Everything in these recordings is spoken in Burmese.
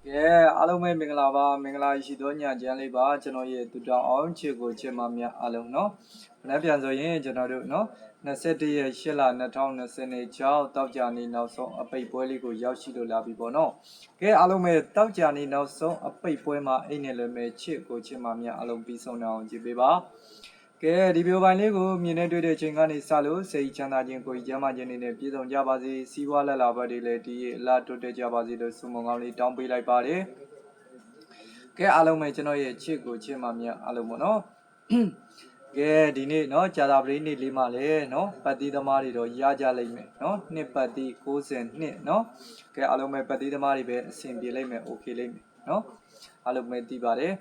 ကဲအားလုံးပဲမင်္ဂလာပါမင်္ဂလာရှိသောညချမ်းလေးပါကျွန်တော်ရဲ့တူတောင်အောင်ချစ်ကိုချစ်မများအားလုံးเนาะခဏပြန်ဆိုရင်ကျွန်တော်တို့เนาะ21ရက်8လ2026တောက်ကြနေနောက်ဆုံးအပိတ်ပွဲလေးကိုရောက်ရှိလို့လာပြီပေါ့เนาะကဲအားလုံးပဲတောက်ကြနေနောက်ဆုံးအပိတ်ပွဲမှာအိတ်နဲ့လည်းမဲ့ချစ်ကိုချစ်မများအားလုံးပြီးဆုံးအောင်ကြည့်ပေးပါကဲဒီဗီဒီယိုပိုင်းလေးကိုမြင်နေတွေ့တဲ့အချိန်ကနေစလို့စိတ်ချမ်းသာခြင်းကိုယ်ကြီးကျမ်းမာခြင်းနဲ့ပြည့်စုံကြပါစေစီးပွားလက်လာဘက်တွေလည်းဒီအလားတိုးတက်ကြပါစေလို့ဆုမွန်ကောင်းလေးတောင်းပေးလိုက်ပါတယ်ကဲအားလုံးပဲကျွန်တော်ရဲ့ချစ်ကိုချစ်မများအားလုံးပေါ့နော်ကဲဒီနေ့เนาะဂျာတာပရိနေ့လေးမှာလဲเนาะပတ်တိသမားတွေတော့ရကြလိမ့်မယ်เนาะနှစ်ပတ်တိ90နှစ်เนาะကဲအားလုံးပဲပတ်တိသမားတွေပဲအဆင်ပြေလိမ့်မယ်โอเคလိမ့်မယ်เนาะအားလုံးပဲသိပါတယ်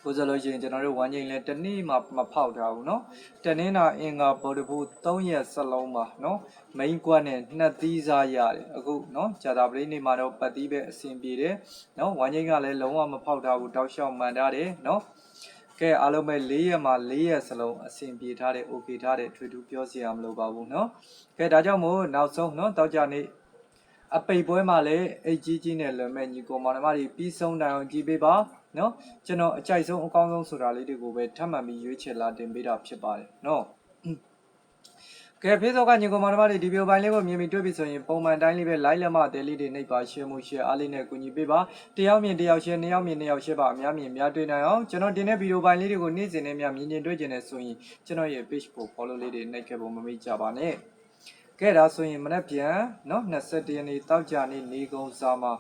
ကိုစလို့ရှိရင်ကျွန်တော်တို့ဝမ်းချိန်လဲတနေ့မှမဖောက်ထားဘူးเนาะတနင်္လာအင်္ဂါဗုဒ္ဓဘု3ရက်စလုံးပါเนาะမိန်ကွက်နဲ့နှစ်သီးစားရတယ်အခုเนาะဂျာတာပရိနေ့မှာတော့ပတ်တိပဲအဆင်ပြေတယ်เนาะဝမ်းချိန်ကလည်းလုံးဝမဖောက်ထားဘူးတောက်လျှောက်မှန်ထားတယ်เนาะကဲအားလုံးပဲ4ရက်မှာ4ရက်စလုံးအဆင်ပြေထားတယ်โอเคထားတယ်ထွေထူးပြောစရာမလိုပါဘူးเนาะကဲဒါကြောင့်မို့နောက်ဆုံးเนาะတောက်ကြနေ့အပိတ်ပွဲမှာလည်းအိတ်ကြီးနဲ့လွယ်မဲ့ညီကိုမောင်နှမတွေပြီးဆုံးတိုင်အောင်ကြည့်ပေးပါเนาะကျွန်တော်အကြိုက်ဆုံးအကောင်းဆုံးဆိုတာလေးတွေကိုပဲထပ်မံပြီးရွေးချယ်လာတင်ပေးတာဖြစ်ပါတယ်เนาะကဲ Facebook ကညီကိုမောင်နှမတွေဒီဗီဒီယိုပိုင်းလေးကိုမြင်ပြီးတွေ့ပြီဆိုရင်ပုံမှန်တိုင်းလေးပဲ like လက်မတဲလေးတွေနှိပ်ပါ share မှု share အားလေးနဲ့ကူညီပေးပါတယောက်မြင်တယောက် share နှစ်ယောက်မြင်နှစ်ယောက် share ပါအများမြင်များတွေ့နိုင်အောင်ကျွန်တော်တင်တဲ့ဗီဒီယိုပိုင်းလေးတွေကိုနေ့စဉ်နဲ့များမြင်တွေ့ကျင်နေဆိုရင်ကျွန်တော်ရဲ့ page ကို follow လေးတွေနှိပ်ခဲ့ဖို့မမေ့ကြပါနဲ့ကဲဒါဆိုရင်မနေ့ပြန်เนาะ21ရက်နေ့တောက်ကြနေ့နေကုန်းစားမှာ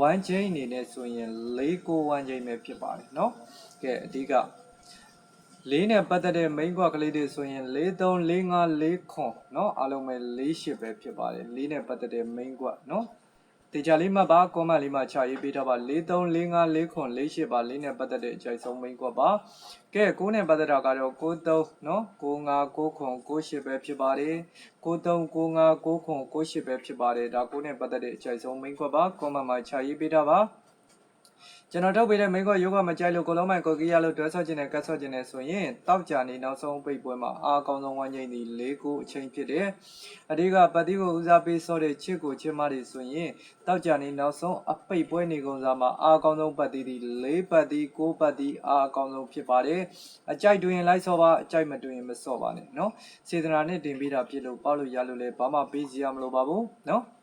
1 chain အနေနဲ့ဆိုရင်4 9 1 chain ပဲဖြစ်ပါတယ်เนาะကဲအဓိက4နဲ့ပတ်သက်တဲ့ main ကွက်ကလေးတွေဆိုရင်4 3 4 5 4ခွန်เนาะအားလုံးပဲ4 8ပဲဖြစ်ပါတယ်4နဲ့ပတ်သက်တဲ့ main ကွက်เนาะတေချာလေးမှတ်ပါ comment လေးမှာချရေးပေးထားပါ4 3 4 5 4ခွန်4 8ပါ4နဲ့ပတ်သက်တဲ့အကြိုက်ဆုံး main ကွက်ပါကဲ9နဲ့ပတ်သက်တာကတော့9 3เนาะ9 5 9ခွန်9 8ပဲဖြစ်ပါတယ်9 3 9 5 9ခွန်9 8ပဲဖြစ်ပါတယ်ဒါ9နဲ့ပတ်သက်တဲ့အကြိုက်ဆုံး main ကွက်ပါ comment မှာချရေးပေးထားပါကျွန်တော်ထုတ်ပေးတဲ့မိန်းကယောဂမကြိုက်လို့ကိုလုံးမိုင်ကိုကြီးရလို့တွဲဆော့ခြင်းနဲ့ကတ်ဆော့ခြင်းနဲ့ဆိုရင်တောက်ကြနေနောက်ဆုံးပိတ်ပွဲမှာအားအကောင်းဆုံးဝမ်းကျင်သည့်၄ခုအချိန်ဖြစ်တယ်။အဓိကပတ်တိကိုဦးစားပေးဆော့တဲ့ချစ်ကိုချစ်မတွေဆိုရင်တောက်ကြနေနောက်ဆုံးအပိတ်ပွဲနေကုန်စားမှာအားအကောင်းဆုံးပတ်တိသည့်၄ပတ်တိ၉ပတ်တိအားအကောင်းဆုံးဖြစ်ပါတယ်။အကြိုက်တွင်လိုက်ဆော့ပါအကြိုက်မတွင်မဆော့ပါနဲ့နော်။စေတနာနဲ့တင်ပေးတာဖြစ်လို့ပေါ့လို့ရလို့လဲဘာမှပေးစီရမလိုပါဘူးနော်။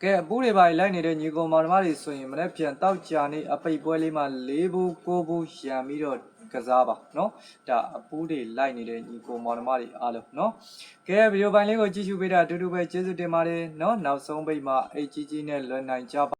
ကဲအပူးတွေပါလိုက်နေတဲ့ညီကောင်မောင်နှမတွေဆိုရင်မနေ့ပြန်တောက်ကြနေအပိတ်ပွဲလေးမှာ၄ဘူး၉ဘူးရံပြီးတော့ကစားပါเนาะဒါအပူးတွေလိုက်နေတဲ့ညီကောင်မောင်နှမတွေအားလုံးเนาะကဲဗီဒီယိုပိုင်းလေးကိုကြည့်ရှုပေးတာအတူတူပဲကျေးဇူးတင်ပါတယ်เนาะနောက်ဆုံးပိတ်မှာအိတ်ကြီးနဲ့လွယ်နိုင်ကြပါ